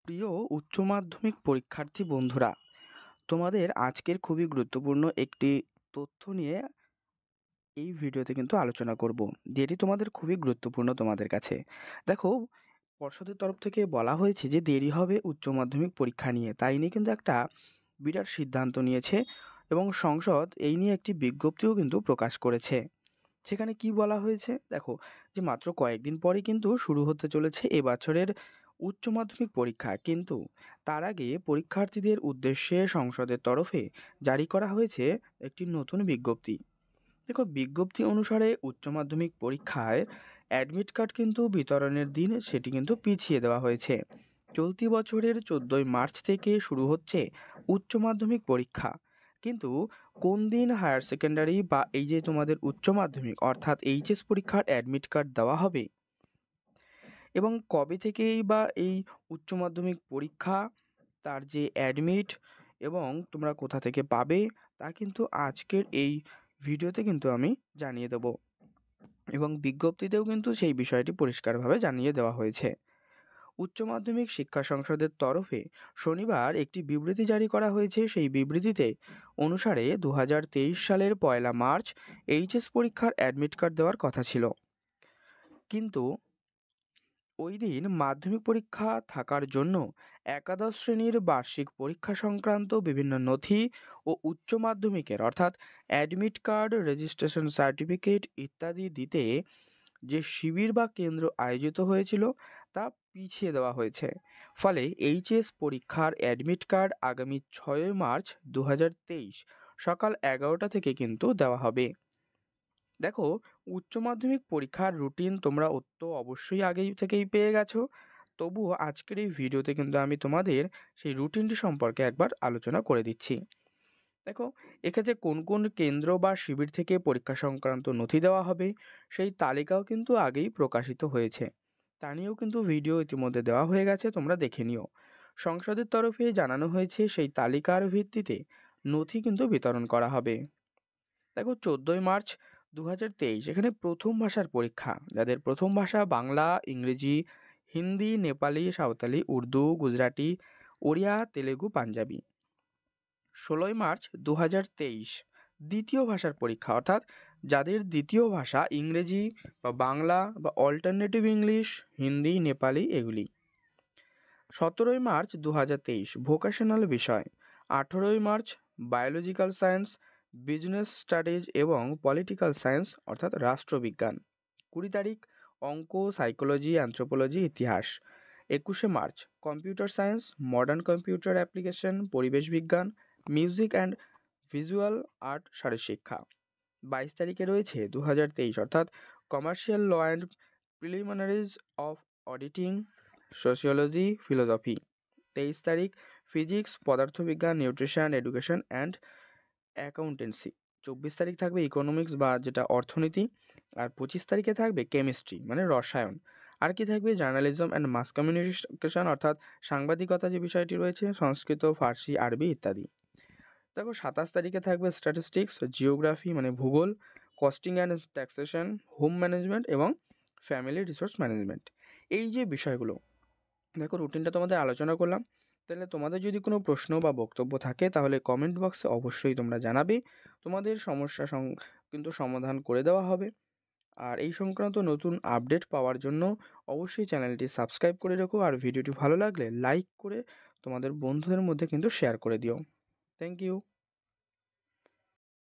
প্রিয় উচ্চ মাধ্যমিক পরীক্ষার্থী বন্ধুরা, তোমাদের আজকের খুবই গুরুত্বপূর্ণ একটি তথ্য নিয়ে এই ভিডিওতে কিন্তু আলোচনা করব, যেটি তোমাদের খুবই গুরুত্বপূর্ণ তোমাদের কাছে। দেখো, পর্ষদের তরফ থেকে বলা হয়েছে যে দেরি হবে উচ্চ মাধ্যমিক পরীক্ষা নিয়ে, তাই নিয়ে কিন্তু একটা বিরাট সিদ্ধান্ত নিয়েছে এবং সংসদ এই নিয়ে একটি বিজ্ঞপ্তিও কিন্তু প্রকাশ করেছে। সেখানে কি বলা হয়েছে দেখো, যে মাত্র কয়েকদিন পরেই কিন্তু শুরু হতে চলেছে এবছরের উচ্চ মাধ্যমিক পরীক্ষা, কিন্তু তার আগে পরীক্ষার্থীদের উদ্দেশ্যে সংসদের তরফে জারি করা হয়েছে একটি নতুন বিজ্ঞপ্তি। দেখো, বিজ্ঞপ্তি অনুসারে উচ্চ মাধ্যমিক পরীক্ষায় অ্যাডমিট কার্ড কিন্তু বিতরণের দিন সেটি কিন্তু পিছিয়ে দেওয়া হয়েছে। চলতি বছরের 14ই মার্চ থেকে শুরু হচ্ছে উচ্চ মাধ্যমিক পরীক্ষা, কিন্তু কোন দিন হায়ার সেকেন্ডারি বা এই যে তোমাদের উচ্চ মাধ্যমিক অর্থাৎ এইচএস পরীক্ষার অ্যাডমিট কার্ড দেওয়া হবে এবং কবে থেকেই বা এই উচ্চ মাধ্যমিক পরীক্ষা, তার যে অ্যাডমিট এবং তোমরা কোথা থেকে পাবে, তা কিন্তু আজকের এই ভিডিওতে কিন্তু আমি জানিয়ে দেব এবং বিজ্ঞপ্তিতেও কিন্তু সেই বিষয়টি পরিষ্কারভাবে জানিয়ে দেওয়া হয়েছে। উচ্চ মাধ্যমিক শিক্ষা সংসদের তরফে শনিবার একটি বিবৃতি জারি করা হয়েছে। সেই বিবৃতিতে অনুসারে 2023 সালের 1লা মার্চ এইচএস পরীক্ষার অ্যাডমিট কার্ড দেওয়ার কথা ছিল, কিন্তু ওই দিন মাধ্যমিক পরীক্ষা থাকার জন্য একাদশ শ্রেণীর বার্ষিক পরীক্ষা সংক্রান্ত বিভিন্ন নথি ও উচ্চ মাধ্যমিকের অর্থাৎ অ্যাডমিট কার্ড, রেজিস্ট্রেশন সার্টিফিকেট ইত্যাদি দিতে যে শিবির বা কেন্দ্র আয়োজিত হয়েছিল তা পিছিয়ে দেওয়া হয়েছে। ফলে এইচএস পরীক্ষার অ্যাডমিট কার্ড আগামী 6ই মার্চ 2023 সকাল 11টা থেকে কিন্তু দেওয়া হবে। দেখো, উচ্চ মাধ্যমিক পরীক্ষার রুটিন তোমরা অবশ্যই আগেই থেকেই পেয়ে গেছো, তবুও আজকের এই ভিডিওতে কিন্তু আমি তোমাদের সেই রুটিনটি সম্পর্কে একবার আলোচনা করে দিচ্ছি। দেখো, এক্ষেত্রে কোন কোন কেন্দ্র বা শিবির থেকে পরীক্ষা সংক্রান্ত নথি দেওয়া হবে সেই তালিকাও কিন্তু আগেই প্রকাশিত হয়েছে, তা নিয়েও কিন্তু ভিডিও ইতিমধ্যে দেওয়া হয়ে গেছে, তোমরা দেখে নিও। সংসদের তরফে জানানো হয়েছে সেই তালিকার ভিত্তিতে নথি কিন্তু বিতরণ করা হবে। দেখো, 14ই মার্চ 2023 এখানে প্রথম ভাষার পরীক্ষা, যাদের প্রথম ভাষা বাংলা, ইংরেজি, হিন্দি, নেপালি, সাঁওতালি, উর্দু, গুজরাটি, ওড়িয়া, তেলেগু, পাঞ্জাবি। 16ই মার্চ 2023 দ্বিতীয় ভাষার পরীক্ষা, অর্থাৎ যাদের দ্বিতীয় ভাষা ইংরেজি বা বাংলা বা অল্টারনেটিভ ইংলিশ, হিন্দি, নেপালি এগুলি। 17ই মার্চ 2023 ভোকেশনাল বিষয়। 18ই March biological science, business studies এবং পলিটিক্যাল সায়েন্স অর্থাৎ রাষ্ট্রবিজ্ঞান। 20 তারিখ অঙ্ক, সাইকোলজি, অ্যানথ্রোপোলজি, ইতিহাস। 21শে March computer science, modern computer application, পরিবেশ বিজ্ঞান, মিউজিক অ্যান্ড ভিজুয়াল আর্ট, শারীরশিক্ষা। 22 তারিখে রয়েছে 2023 অর্থাৎ commercial law and preliminaries of auditing, sociology, philosophy. 23 তারিখ ফিজিক্স, পদার্থবিজ্ঞান, নিউট্রিশন, এডুকেশন অ্যান্ড অ্যাকাউন্টেন্সি। 24 তারিখ থাকবে ইকোনমিক্স বা যেটা অর্থনীতি। আর 25 তারিখে থাকবে কেমিস্ট্রি মানে রসায়ন। আর কি থাকবে জার্নালিজম অ্যান্ড মাস কমিউনিকেশন অর্থাৎ সাংবাদিকতা যে বিষয়টি রয়েছে, সংস্কৃত, ফার্সি, আরবি ইত্যাদি। দেখো, 27 তারিখে থাকবে স্ট্যাটিস্টিক্স, জিওগ্রাফি মানে ভূগোল, costing and taxation, home management এবং ফ্যামিলি রিসোর্স ম্যানেজমেন্ট। এই যে বিষয়গুলো, দেখো রুটিনটা তোমাদের আলোচনা করলাম। তাহলে তোমাদের যদি কোনো প্রশ্ন বা বক্তব্য থাকে তাহলে কমেন্ট বক্সে অবশ্যই তোমরা জানাবে, তোমাদের সমস্যা কিন্তু সমাধান করে দেওয়া হবে। আর এই সংক্রান্ত নতুন আপডেট পাওয়ার জন্য অবশ্যই চ্যানেলটি সাবস্ক্রাইব করে রেখো, আর ভিডিওটি ভালো লাগলে লাইক করে তোমাদের বন্ধুদের মধ্যে কিন্তু শেয়ার করে দিও। Thank you.